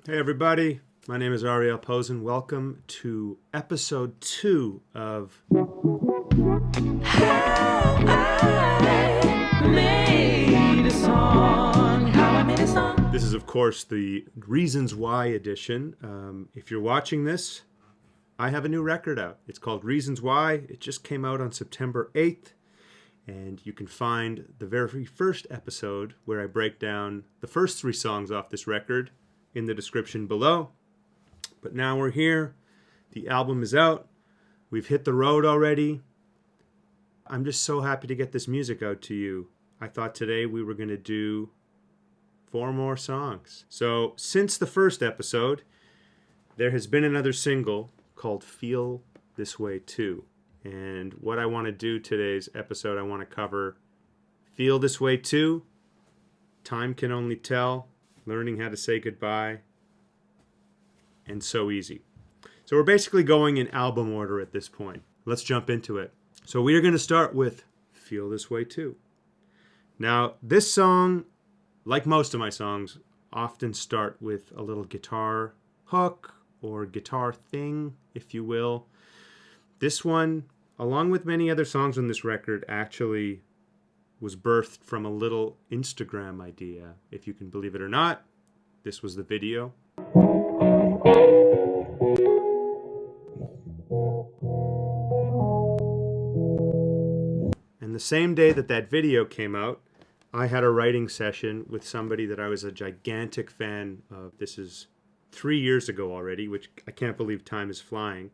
Hey everybody, my name is Ariel Posen. Welcome to episode 2 of This is of course the Reasons Why edition. If you're watching this, I have a new record out. It's called Reasons Why. It just came out on September 8th. And you can find the very first episode where I break down the first 3 songs off this record in the description below. But now we're here. The album is out. We've hit the road already. I'm just so happy to get this music out to you. I thought today we were going to do 4 more songs. So since the first episode, there has been another single called Feel This Way Too. And what I want to do today's episode, I want to cover Feel This Way Too, Time Can Only Tell, Learning How to Say Goodbye, and So Easy. So we're basically going in album order at this point. Let's jump into it. So we are going to start with Feel This Way Too. Now, this song, like most of my songs, often start with a little guitar hook or guitar thing, if you will. This one, along with many other songs on this record, actually was birthed from a little Instagram idea. If you can believe it or not, this was the video. And the same day that that video came out, I had a writing session with somebody that I was a gigantic fan of. This is 3 years ago already, which I can't believe time is flying.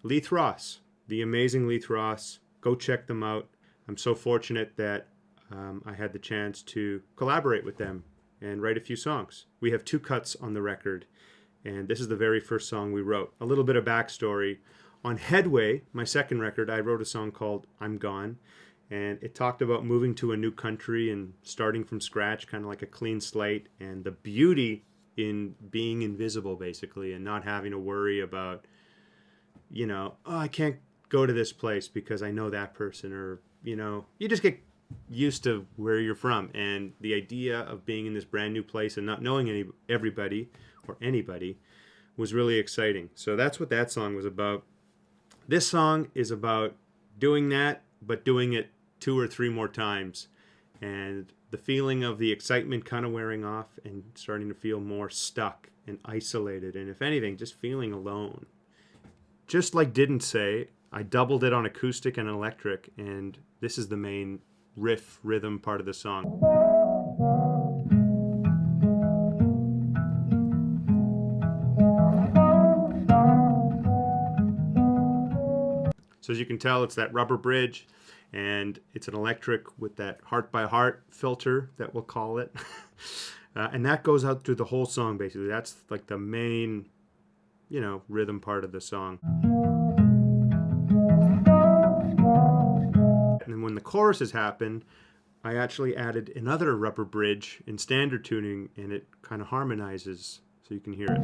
Leith Ross, the amazing Leith Ross. Go check them out. I'm so fortunate that I had the chance to collaborate with them and write a few songs. We have 2 cuts on the record, and this is the very first song we wrote. A little bit of backstory. On Headway, my second record, I wrote a song called I'm Gone, and it talked about moving to a new country and starting from scratch, kind of like a clean slate, and the beauty in being invisible, basically, and not having to worry about, I can't go to this place because I know that person, or, you just get used to where you're from. And the idea of being in this brand new place and not knowing everybody or anybody was really exciting. So that's what that song was about. This song is about doing that, but doing it 2 or 3 more times. And the feeling of the excitement kind of wearing off and starting to feel more stuck and isolated. And if anything, just feeling alone. Just like Didn't Say, I doubled it on acoustic and electric, and this is the main rhythm part of the song. So as you can tell, it's that rubber bridge, and it's an electric with that heart by heart filter that we'll call it. And that goes out through the whole song, basically. That's like the main, rhythm part of the song. And then when the choruses happen, I actually added another rubber bridge in standard tuning, and it kind of harmonizes so you can hear it.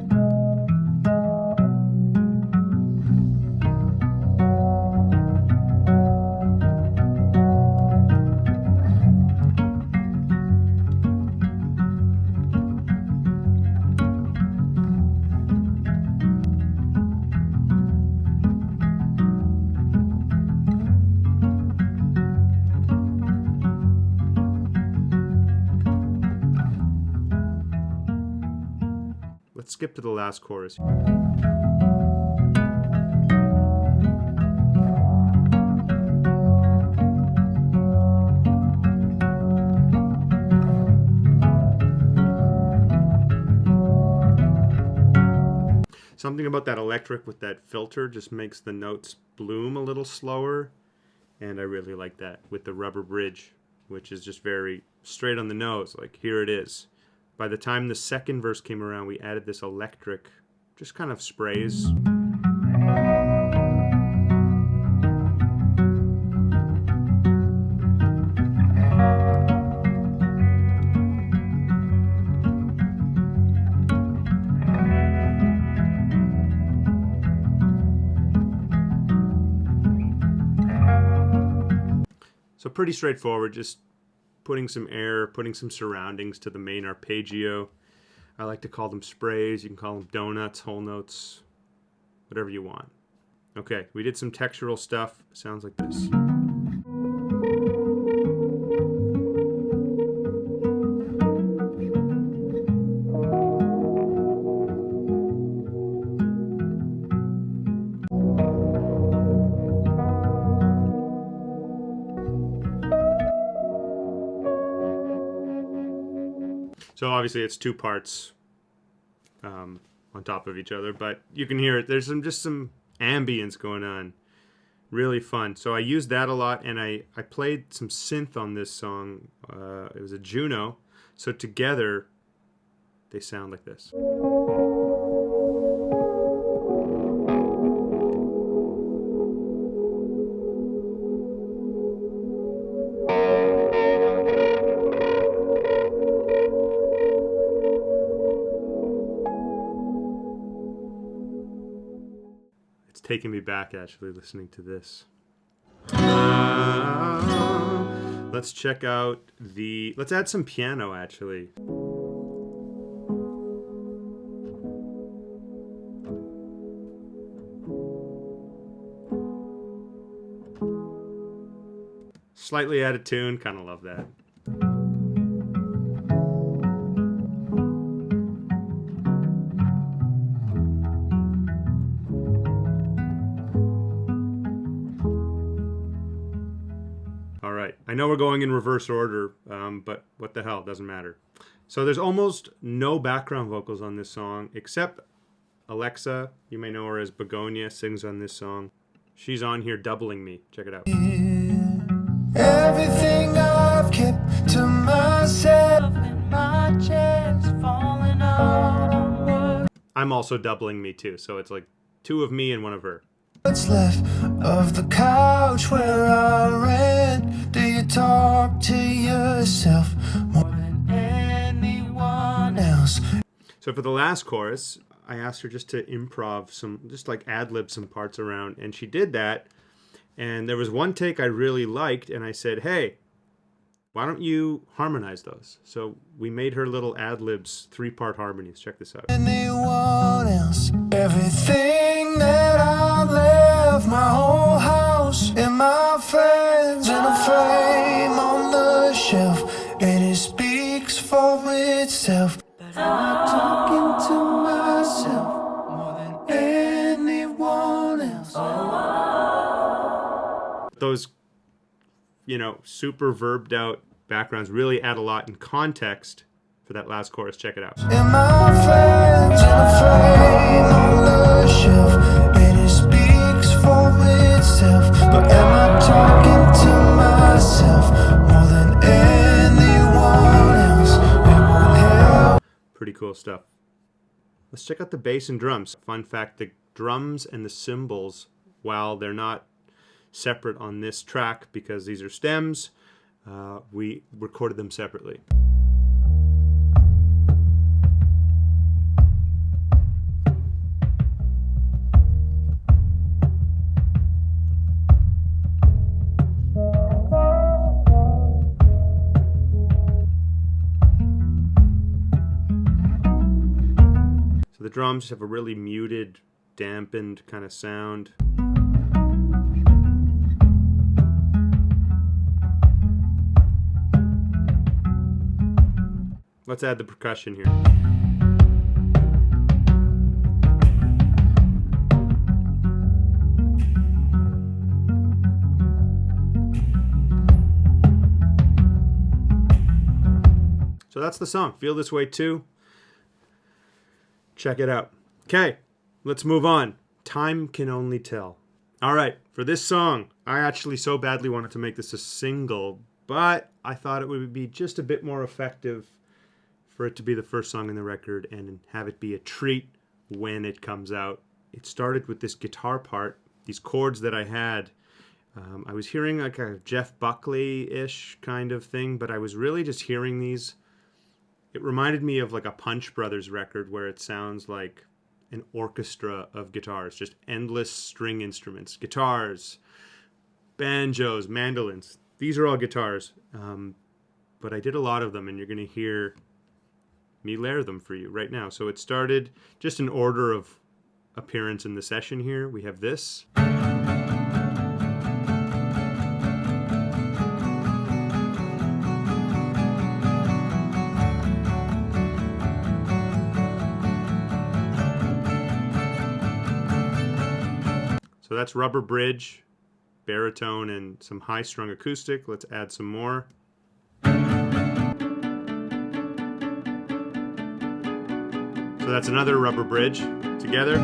Let's skip to the last chorus. Something about that electric with that filter just makes the notes bloom a little slower, and I really like that with the rubber bridge, which is just very straight on the nose, like here it is. By the time the second verse came around, we added this electric, just kind of sprays. So pretty straightforward, just putting some air, putting some surroundings to the main arpeggio. I like to call them sprays. You can call them donuts, whole notes, whatever you want. Okay, we did some textural stuff. Sounds like this. So obviously it's two parts on top of each other, but you can hear it. There's just some ambience going on. Really fun. So I used that a lot, and I played some synth on this song. It was a Juno. So together, they sound like this. Taking me back actually listening to this. Let's check out let's add some piano actually. Slightly out of tune, kind of love that. I know we're going in reverse order, but what the hell, doesn't matter. So there's almost no background vocals on this song, except Alexa, you may know her as Begonia, sings on this song. She's on here doubling me. Check it out. Everything I've kept to myself and my chest falling out. I'm also doubling me too, so it's like two of me and one of her. What's left of the couch where I ran? Do you talk to yourself more than anyone else? So for the last chorus, I asked her just to improv just like ad-lib some parts around, and she did that. And there was one take I really liked, and I said, hey, why don't you harmonize those? So we made her little ad-libs, 3-part harmonies. Check this out. Anyone else? Everything that I left, my whole house, and my friends, and a frame on the shelf, and it speaks for itself. But I'm not talking to myself more than anyone else. Those, super verbed out backgrounds really add a lot in context for that last chorus. Check it out. And my friends in a frame on the shelf, and it speaks for itself. But am I talking to myself more than anyone else? It won't help. Pretty cool stuff. Let's check out the bass and drums. Fun fact, the drums and the cymbals, while they're not separate on this track because these are stems, we recorded them separately. So the drums have a really muted, dampened kind of sound. Let's add the percussion here. So that's the song. Feel This Way Too. Check it out. Okay, let's move on. Time Can Only Tell. All right, for this song, I actually so badly wanted to make this a single, but I thought it would be just a bit more effective for it to be the first song in the record and have it be a treat when it comes out. It started with this guitar part, these chords that I had. I was hearing like a Jeff Buckley-ish kind of thing, but I was really just hearing these. It reminded me of like a Punch Brothers record where it sounds like an orchestra of guitars, just endless string instruments, guitars, banjos, mandolins. These are all guitars, but I did a lot of them, and you're going to hear me layer them for you right now. So it started just in order of appearance in the session here. We have this. So that's rubber bridge, baritone, and some high-strung acoustic. Let's add some more. So that's another rubber bridge together.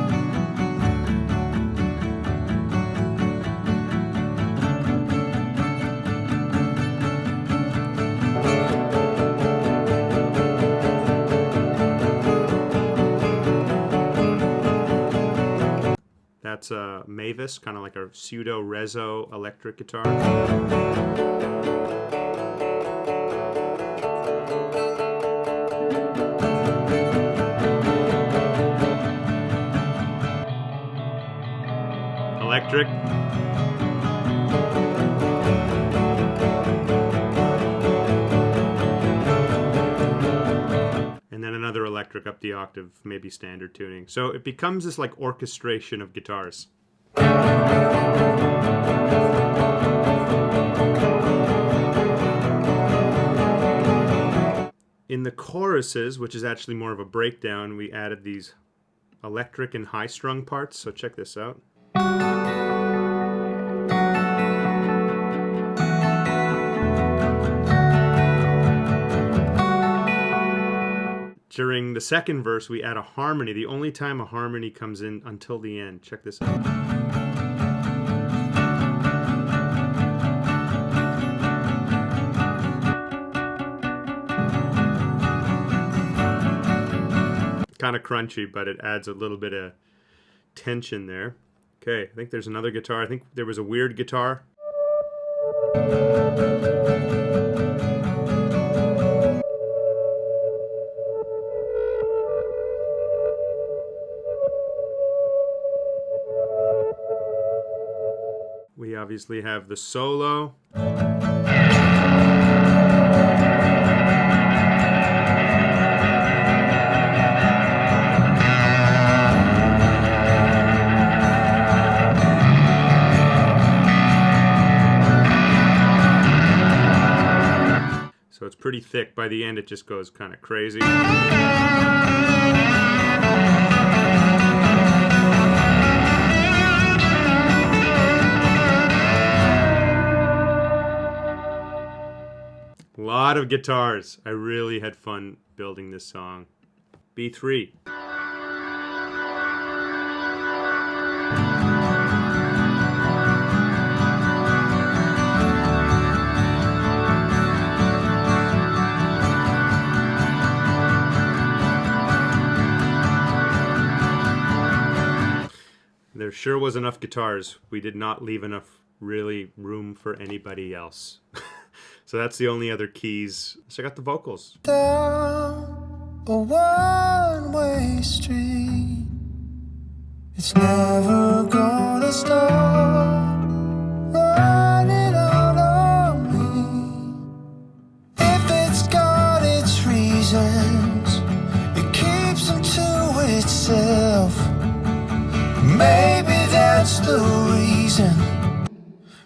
That's a Mavis, kind of like a pseudo-rezo electric guitar. Electric. And then another electric up the octave, maybe standard tuning. So it becomes this like orchestration of guitars. In the choruses, which is actually more of a breakdown, we added these electric and high-strung parts. So check this out. During the second verse, we add a harmony. The only time a harmony comes in until the end. Check this out. Kind of crunchy, but it adds a little bit of tension there. Okay, I think there's another guitar. I think there was a weird guitar. We obviously have the solo. So it's pretty thick. By the end, it just goes kind of crazy. A lot of guitars. I really had fun building this song. B3. There sure was enough guitars. We did not leave enough really room for anybody else. So that's the only other keys. Check out the vocals. Down a one-way street, it's never gonna stop running out on me. If it's got its reasons, it keeps them to itself. Maybe that's the reason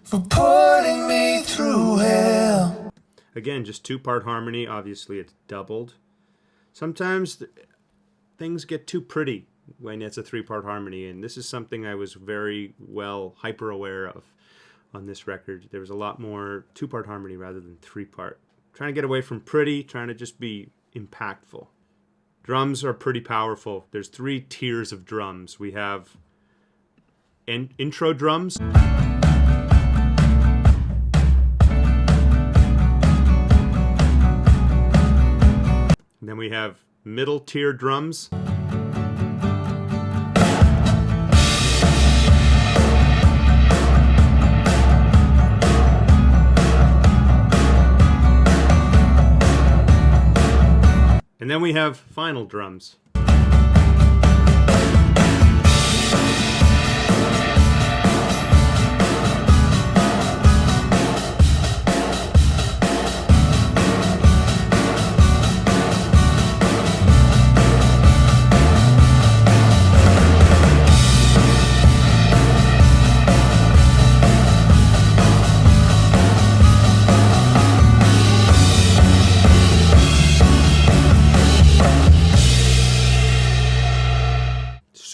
for putting me through hell. Again, just two-part harmony. Obviously, it's doubled. Sometimes things get too pretty when it's a three-part harmony, and this is something I was very well hyper-aware of on this record. There was a lot more two-part harmony rather than three-part. Trying to get away from pretty, trying to just be impactful. Drums are pretty powerful. There's 3 tiers of drums. We have intro drums. And then we have middle tier drums. And then we have final drums.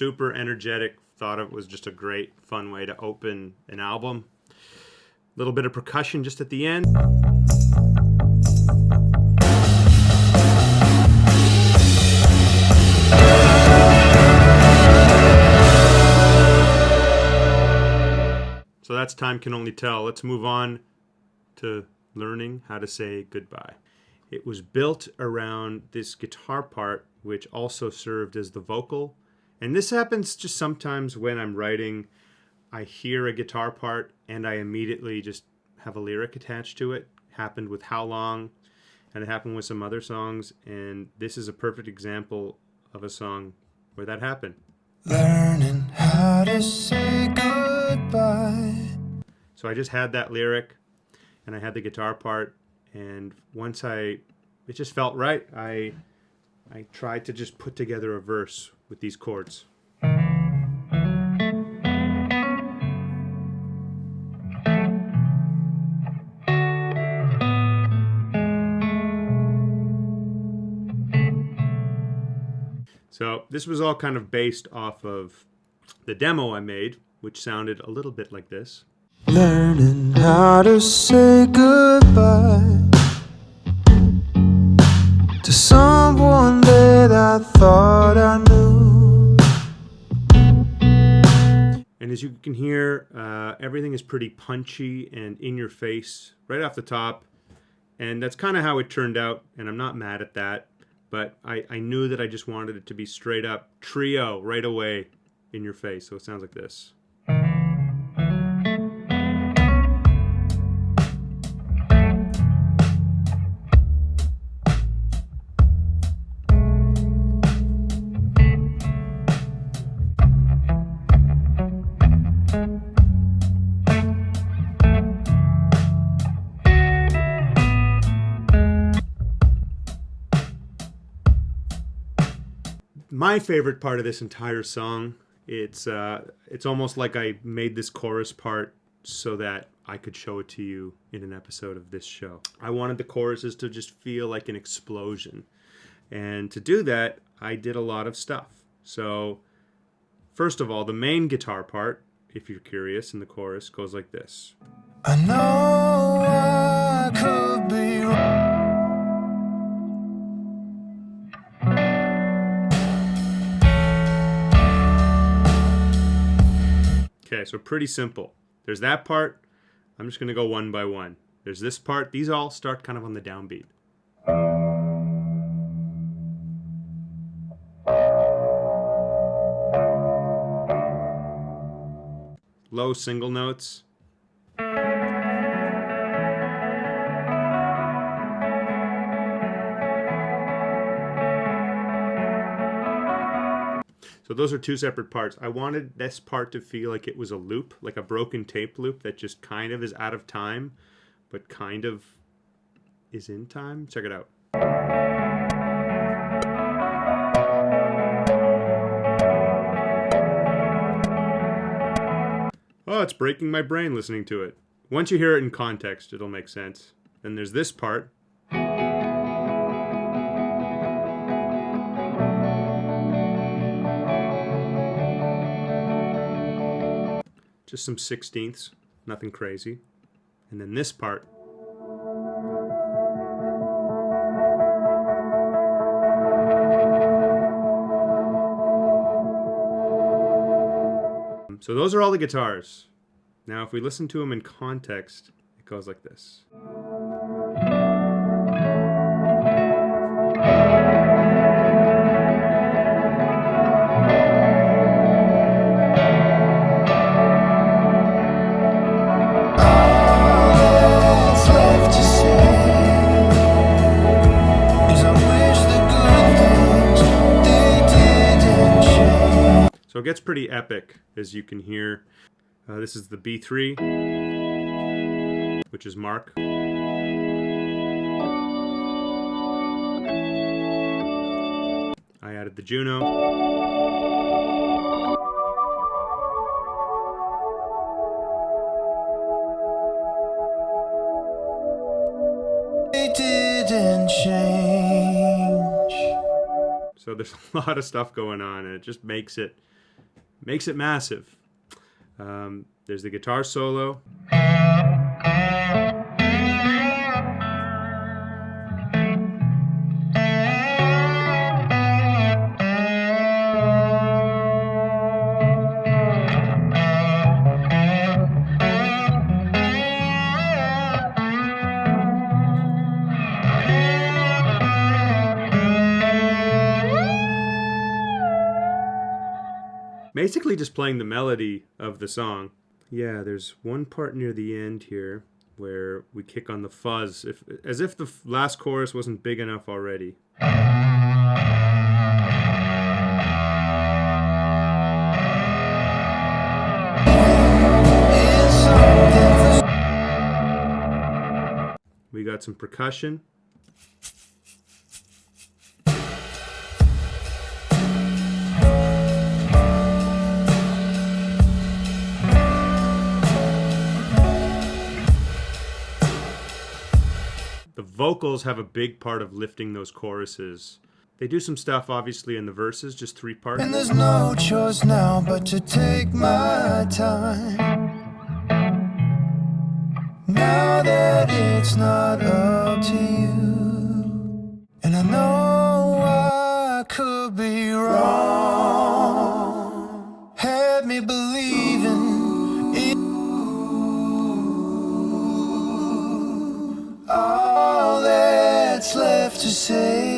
super energetic. Thought it was just a great, fun way to open an album. A little bit of percussion just at the end. So that's Time Can Only Tell. Let's move on to learning how to say goodbye. It was built around this guitar part, which also served as the vocal. And this happens just sometimes when I'm writing. I hear a guitar part and I immediately just have a lyric attached to it. Happened with How Long, and it happened with some other songs. And this is a perfect example of a song where that happened. Learning how to say goodbye. So I just had that lyric and I had the guitar part, and once it just felt right. I tried to just put together a verse with these chords. So this was all kind of based off of the demo I made, which sounded a little bit like this. Learning how to say goodbye to someone that I thought I knew. And as you can hear, everything is pretty punchy and in your face right off the top. And that's kind of how it turned out, and I'm not mad at that. But I knew that I just wanted it to be straight up trio right away in your face. So it sounds like this. My favorite part of this entire song, it's almost like I made this chorus part so that I could show it to you in an episode of this show. I wanted the choruses to just feel like an explosion. And to do that, I did a lot of stuff. So, first of all, the main guitar part, if you're curious, in the chorus goes like this. I know I could be wrong. Okay, so pretty simple. There's that part. I'm just going to go one by one. There's this part. These all start kind of on the downbeat. Low single notes. So those are two separate parts. I wanted this part to feel like it was a loop, like a broken tape loop that just kind of is out of time, but kind of is in time. Check it out. Oh, it's breaking my brain listening to it. Once you hear it in context, it'll make sense. Then there's this part. Just some 16ths, nothing crazy. And then this part. So those are all the guitars. Now if we listen to them in context, it goes like this. So it gets pretty epic, as you can hear. This is the B3, which is Mark. I added the Juno. It didn't change. So there's a lot of stuff going on, and it just makes it makes it massive. There's the guitar solo. Basically just playing the melody of the song. Yeah, there's one part near the end here where we kick on the fuzz, as if the last chorus wasn't big enough already. We got some percussion. The vocals have a big part of lifting those choruses. They do some stuff, obviously, in the verses, just 3 parts. And there's no choice now but to take my time. Now that it's not up to you, and I know I could be wrong. Had me believing in all that's left to say.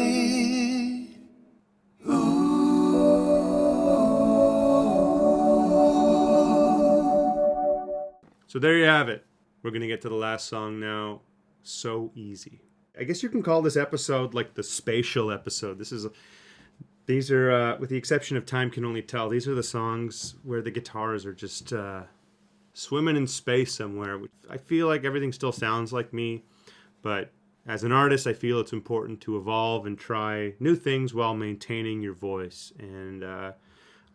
So there you have it. We're going to get to the last song now. So Easy. I guess you can call this episode like the spatial episode. These are, with the exception of Time Can Only Tell, these are the songs where the guitars are just swimming in space somewhere. I feel like everything still sounds like me, but as an artist, I feel it's important to evolve and try new things while maintaining your voice. And I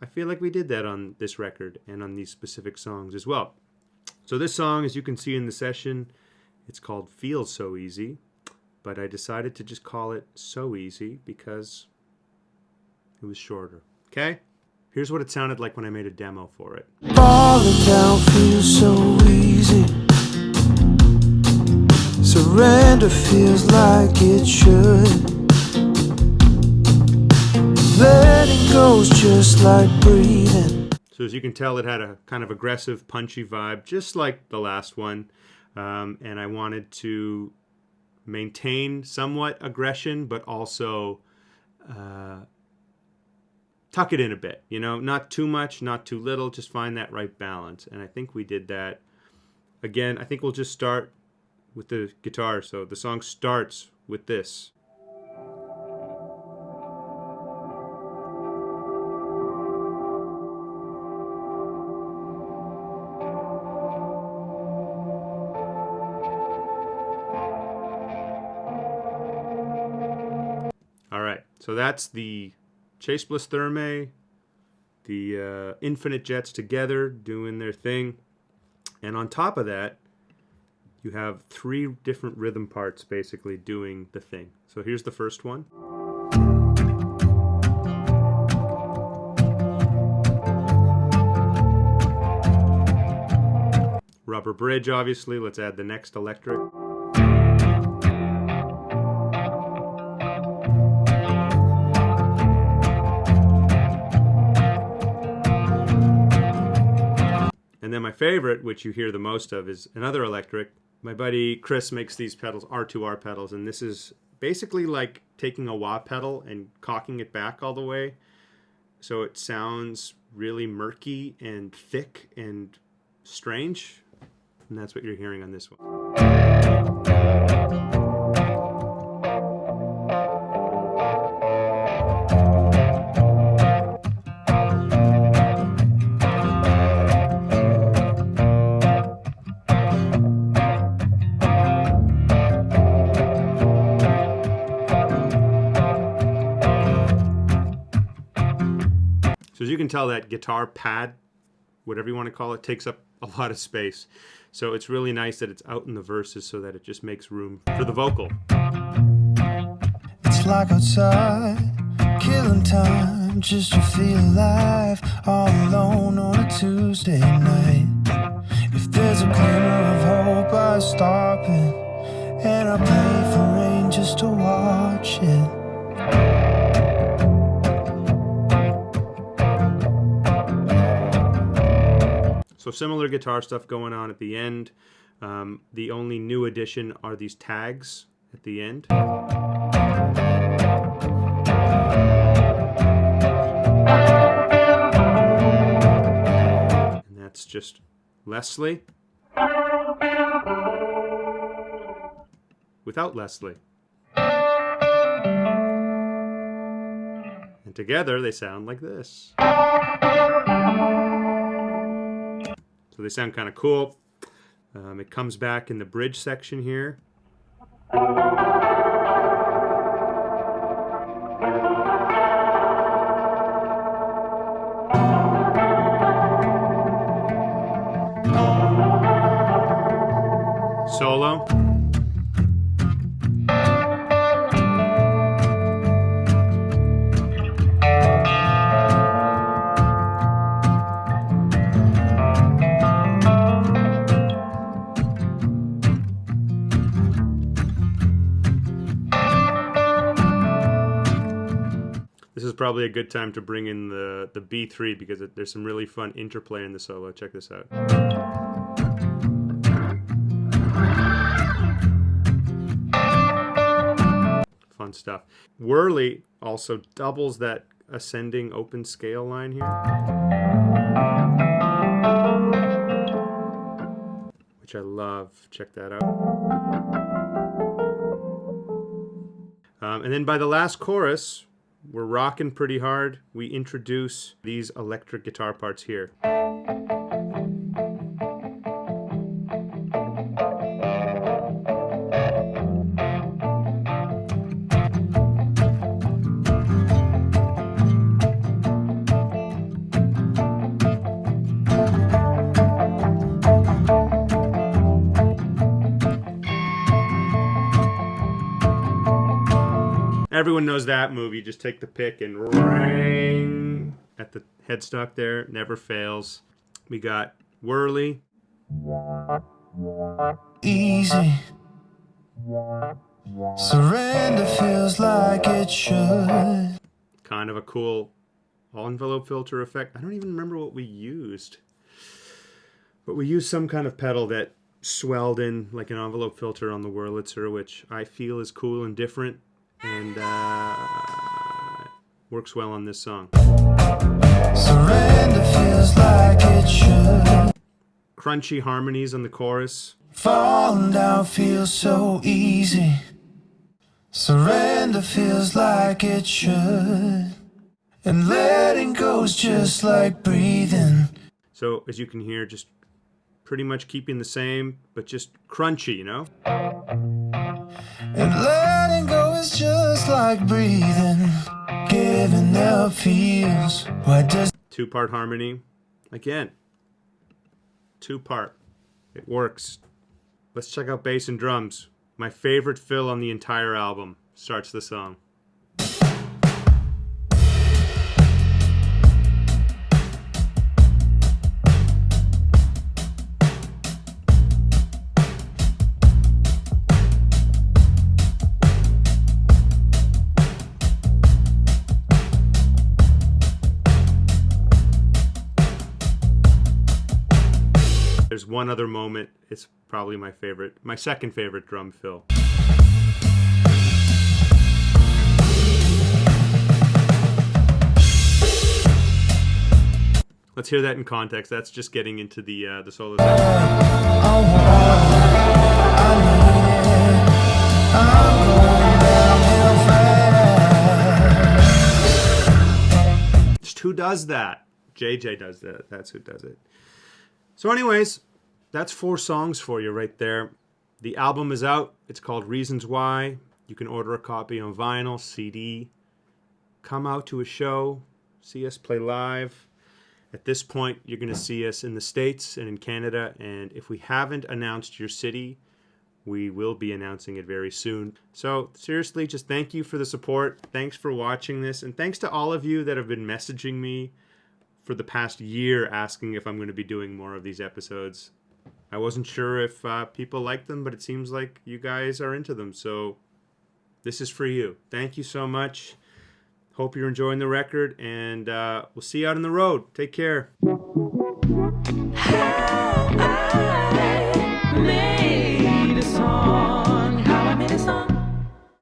feel like we did that on this record and on these specific songs as well. So this song, as you can see in the session, it's called Feels So Easy, but I decided to just call it So Easy because it was shorter. Okay? Here's what it sounded like when I made a demo for it. Falling down feels so easy. Surrender feels like it should. Letting go's just like breathing. So as you can tell, it had a kind of aggressive, punchy vibe, just like the last one. And I wanted to maintain somewhat aggression, but also tuck it in a bit. You know, not too much, not too little, just find that right balance. And I think we did that. Again, I think we'll just start with the guitar. So the song starts with this. All right, so that's the Chase Bliss Thermae, the Infinite Jets together doing their thing. And on top of that, you have 3 different rhythm parts basically doing the thing. So here's the first one. Rubber bridge, obviously. Let's add the next electric. And then my favorite, which you hear the most of, is another electric. My buddy Chris makes these pedals, R2R pedals, and this is basically like taking a wah pedal and cocking it back all the way. So it sounds really murky and thick and strange. And that's what you're hearing on this one. So as you can tell, that guitar pad, whatever you want to call it, takes up a lot of space. So it's really nice that it's out in the verses so that it just makes room for the vocal. It's like outside, killing time. time just to feel alive, all alone on a Tuesday night. If there's a glimmer of hope, I stop it, and I pray for rain just to watch it. So similar guitar stuff going on at the end. The only new addition are these tags at the end. And that's just Leslie without Leslie. And together they sound like this. So they sound kind of cool. It comes back in the bridge section here. Solo. This is probably a good time to bring in the B3 because there's some really fun interplay in the solo. Check this out. Fun stuff. Whirly also doubles that ascending open scale line here, which I love. Check that out. And then by the last chorus, we're rocking pretty hard. We introduce these electric guitar parts here. Everyone knows that move. You just take the pick and ring at the headstock there. Never fails. We got Whirly. Easy. Surrender feels like it should. Kind of a cool envelope filter effect. I don't even remember what we used. But we used some kind of pedal that swelled in like an envelope filter on the Wurlitzer, which I feel is cool and different. And works well on this song. Surrender feels like it should. Crunchy harmonies on the chorus. Falling down feels so easy. Surrender feels like it should. And letting go's just like breathing. So as you can hear, just pretty much keeping the same, but just crunchy, you know? And letting go is just like breathing. Giving up feels. Why does Two-part harmony. Again, two-part. It works. Let's check out bass and drums. My favorite fill on the entire album starts the song. There's one other moment, it's probably my second favorite drum fill. Let's hear that in context. That's just getting into the solo section. Just who does that? JJ does that. That's who does it. So anyways, that's 4 songs for you right there. The album is out. It's called Reasons Why. You can order a copy on vinyl, CD. Come out to a show. See us play live. At this point, you're going to see us in the States and in Canada. And if we haven't announced your city, We will be announcing it very soon. So seriously, just thank you for the support. Thanks for watching this. And thanks to all of you that have been messaging me for the past year asking if I'm going to be doing more of these episodes. I wasn't sure if people like them, but it seems like you guys are into them. So this is for you. Thank you so much. Hope you're enjoying the record, and we'll see you out on the road. Take care. How I made